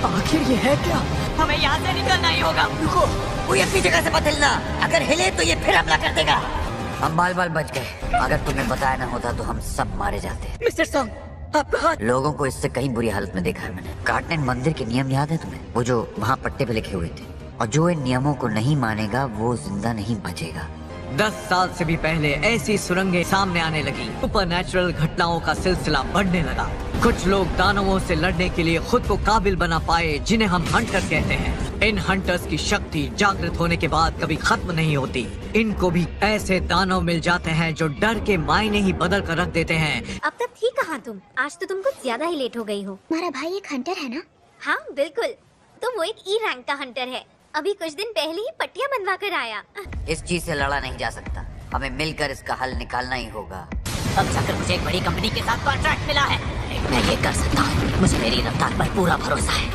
आखिर ये है क्या? हमें यहाँ से निकलना ही होगा। रुको, कोई अपनी जगह से मत हिलना, अगर हिले तो ये फिर हमला कर देगा। हम बाल बाल बच गए, अगर तुम्हें बताया ना होता तो हम सब मारे जाते। मिस्टर सॉन्ग, आपका हाथ। लोगों को इससे कहीं बुरी हालत में देखा है मैंने। कार्टनेट मंदिर के नियम याद है तुम्हें? वो जो वहाँ पट्टे पे लिखे हुए थे। और जो इन नियमों को नहीं मानेगा वो जिंदा नहीं बचेगा। 10 साल से भी पहले ऐसी सुरंगें सामने आने लगी। सुपरनैचुरल घटनाओं का सिलसिला बढ़ने लगा। कुछ लोग दानवों से लड़ने के लिए खुद को काबिल बना पाए, जिन्हें हम हंटर कहते हैं। इन हंटर्स की शक्ति जागृत होने के बाद कभी खत्म नहीं होती। इनको भी ऐसे दानव मिल जाते हैं जो डर के मायने ही बदल कर रख देते हैं। अब तक थी कहाँ तुम? आज तो तुम कुछ ज्यादा ही लेट हो गई हो। हमारा भाई एक हंटर है ना? हाँ बिल्कुल, तो वो एक ई रैंक का हंटर है। अभी कुछ दिन पहले ही पट्टियाँ बनवा कर आया। इस चीज से लड़ा नहीं जा सकता, हमें मिलकर इसका हल निकालना ही होगा। अब जाकर मुझे एक बड़ी कंपनी के साथ कॉन्ट्रैक्ट मिला है। मैं ये कर सकता हूँ, मुझे मेरी रफ्तार पर पूरा भरोसा है।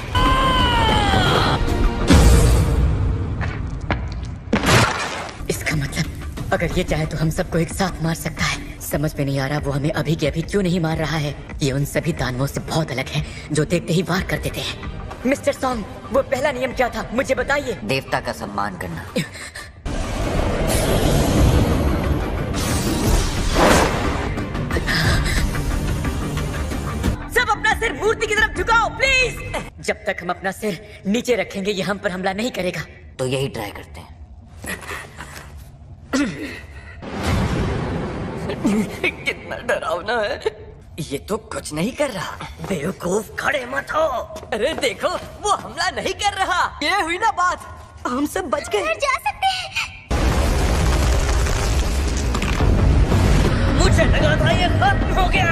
इसका मतलब अगर ये चाहे तो हम सबको एक साथ मार सकता है। समझ में नहीं आ रहा वो हमें अभी के अभी क्यों नहीं मार रहा है। ये उन सभी दानवों से बहुत अलग है जो देखते ही वार कर देते हैं। मिस्टर सॉन्ग, वो पहला नियम क्या था, मुझे बताइए। देवता का सम्मान करना। सब अपना सिर मूर्ति की तरफ झुकाओ प्लीज। जब तक हम अपना सिर नीचे रखेंगे ये हम पर हमला नहीं करेगा। तो यही ट्राई करते हैं। कितना डरावना है। ये तो कुछ नहीं कर रहा। बेवकूफ, खड़े मत हो। अरे देखो, वो हमला नहीं कर रहा। ये हुई ना बात, हम सब बच गए। जा सकते हैं। मुझे लगा था ये खत्म हो गया।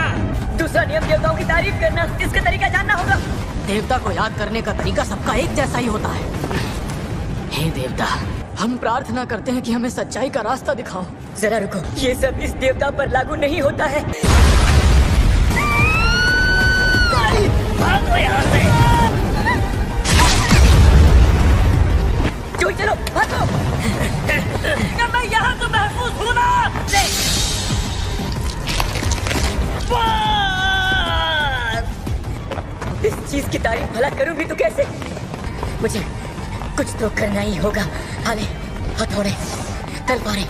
दूसरा नियम देवताओं की तारीफ करना, इसका तरीका जानना होगा। देवता को याद करने का तरीका सबका एक जैसा ही होता है। हे देवता, हम प्रार्थना करते हैं कि हमें सच्चाई का रास्ता दिखाओ। जरा रुको, ये सब इस देवता पर लागू नहीं होता है। भागो यहाँ से। चलो भागो। मैं यहाँ तो महफूज हूँ ना। इस चीज की तारीफ भला करूं भी तो कैसे? मुझे कुछ तो करना ही होगा। हाले, हथौड़े, तलवारें,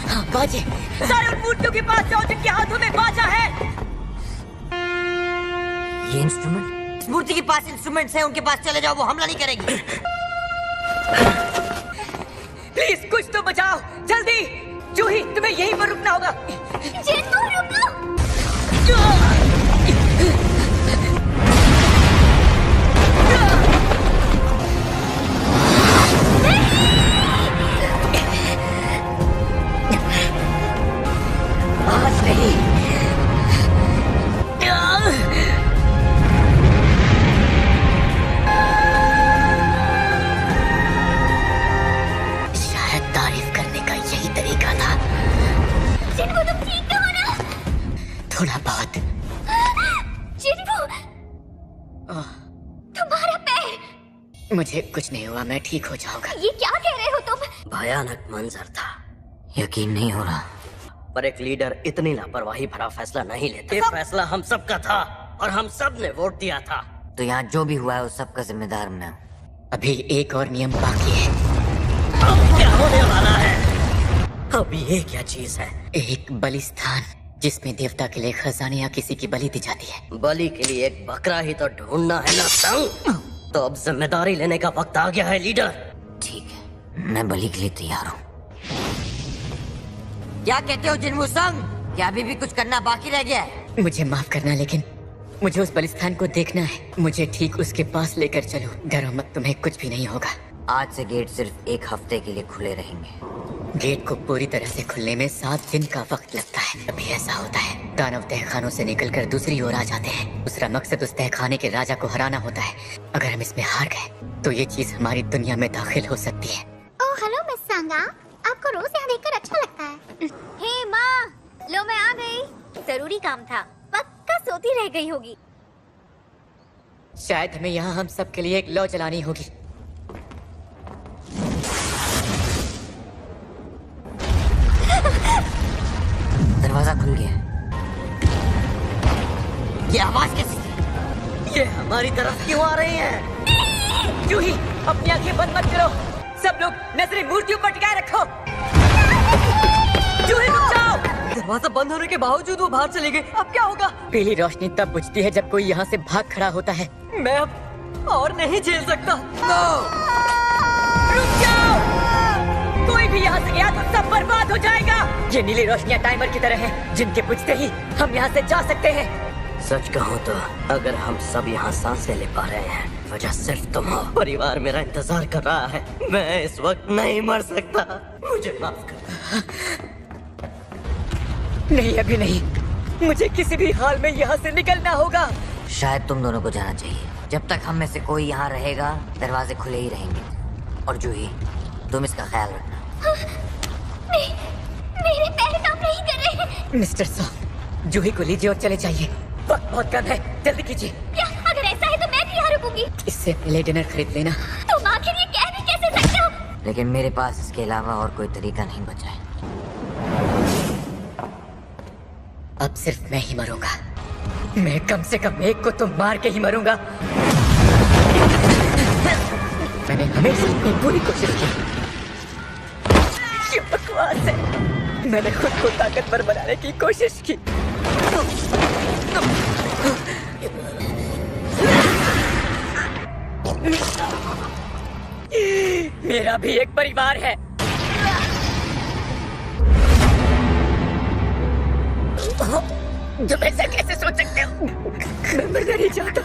हाँ बाजे। सारे उन मूर्तियों के पास जाओ जिनके हाथों में बाजा है। ये इंस्ट्रूमेंट? इस मूर्ति के पास इंस्ट्रूमेंट्स हैं, उनके पास चले जाओ, वो हमला नहीं करेगी। प्लीज कुछ तो बचाओ, जल्दी। जूही, तुम्हें यहीं पर रुकना होगा। जिन्नू रुको। आज नहीं। शायद तारीफ करने का यही तरीका था। जिन्नू तुम ठीक तो हो ना? थोड़ा बहुत। जिन्नू, तुम्हारा पैर। मुझे कुछ नहीं हुआ, मैं ठीक हो जाऊंगा। ये क्या कह रहे हो तुम? भयानक मंजर था, यकीन नहीं हो रहा। पर एक लीडर इतनी लापरवाही भरा फैसला नहीं लेता। ये फैसला हम सब का था और हम सब ने वोट दिया था। तो यहाँ जो भी हुआ है उस सब का जिम्मेदार मैं हूँ। अभी एक और नियम बाकी है। अब क्या होने वाला है? अब ये क्या चीज है? एक बलिस्थान जिसमें देवता के लिए खजाने या किसी की बलि दी जाती है। बलि के लिए एक बकरा ही तो ढूंढना है ना संग। तो अब जिम्मेदारी लेने का वक्त आ गया है लीडर। ठीक है, मैं बलि के लिए तैयार हूँ। क्या कहते हो जिन्मू संग? क्या अभी भी कुछ करना बाकी रह गया है? मुझे माफ करना, लेकिन मुझे उस बलिस्थान को देखना है। मुझे ठीक उसके पास लेकर चलो। डरो मत, तुम्हें कुछ भी नहीं होगा। आज से गेट सिर्फ एक हफ्ते के लिए खुले रहेंगे। गेट को पूरी तरह से खुलने में 7 दिन का वक्त लगता है। अभी ऐसा होता है, दानव तहखानों से निकलकर दूसरी ओर आ जाते हैं। दूसरा मकसद उस तहखाने के राजा को हराना होता है। अगर हम इसमें हार गए तो ये चीज हमारी दुनिया में दाखिल हो सकती है। ओह हेलो मिस सांगा, आपको रोज यहाँ देखकर अच्छा लगता है। हे माँ, लो मैं आ गई। जरूरी काम था, पक्का सोती रह गई होगी। शायद हमें यहाँ हम सब के लिए एक लौ जलानी होगी। दरवाजा खुल गया। ये आवाज कैसी थी? ये हमारी हमारी तरफ क्यों आ रही हैं? जूही, अपनी आंखें बंद मत करो। सब लोग नजरें मूर्तियों पर टिकाए रखो। जूही रुक जाओ। दरवाजा बंद होने के बावजूद वो बाहर चले गए। अब क्या होगा? पीली रोशनी तब बुझती है जब कोई यहाँ से भाग खड़ा होता है। मैं अब और नहीं झेल सकता। रुक जाओ। कोई भी यहाँ से गया तो सब बर्बाद हो जाएगा। ये नीली रोशनियाँ टाइमर की तरह हैं, जिनके बुझते ही हम यहाँ से जा सकते हैं। सच कहूँ तो अगर हम सब यहाँ सांसें ले पा रहे हैं, वजह सिर्फ तुम हो। परिवार मेरा इंतजार कर रहा है। मैं इस वक्त नहीं मर सकता। मुझे माफ कर। नहीं, अभी नहीं। मुझे किसी भी हाल में यहाँ से निकलना होगा। शायद तुम दोनों को जाना चाहिए। जब तक हम में से कोई यहाँ रहेगा, दरवाजे खुले ही रहेंगे। और जूही, तुम इसका ख्याल रखना। नहीं, मेरे पैर काम नहीं कर रहे हैं। मिस्टर सॉ, जूही को लीजिए और चले जाइए। वक्त बहुत कम है, जल्दी कीजिए। क्या अगर ऐसा है तो मैं भी यहाँ रुकूंगी। इससे पहले डिनर खरीद लेना। तुम आखिर ये कह भी कैसे सकते हो? लेकिन मेरे पास इसके अलावा और कोई तरीका नहीं बचा है। अब सिर्फ मैं ही मरूंगा। मैं कम से कम एक को तो मार के ही मरूंगा। मैंने हमेशा अपनी पूरी कोशिश की। ये बकवास है। मैंने खुद को ताकतवर बनाने की कोशिश की। मेरा भी एक परिवार है। तुम ऐसा कैसे सोच सकते हो? मैं मरना नहीं चाहता।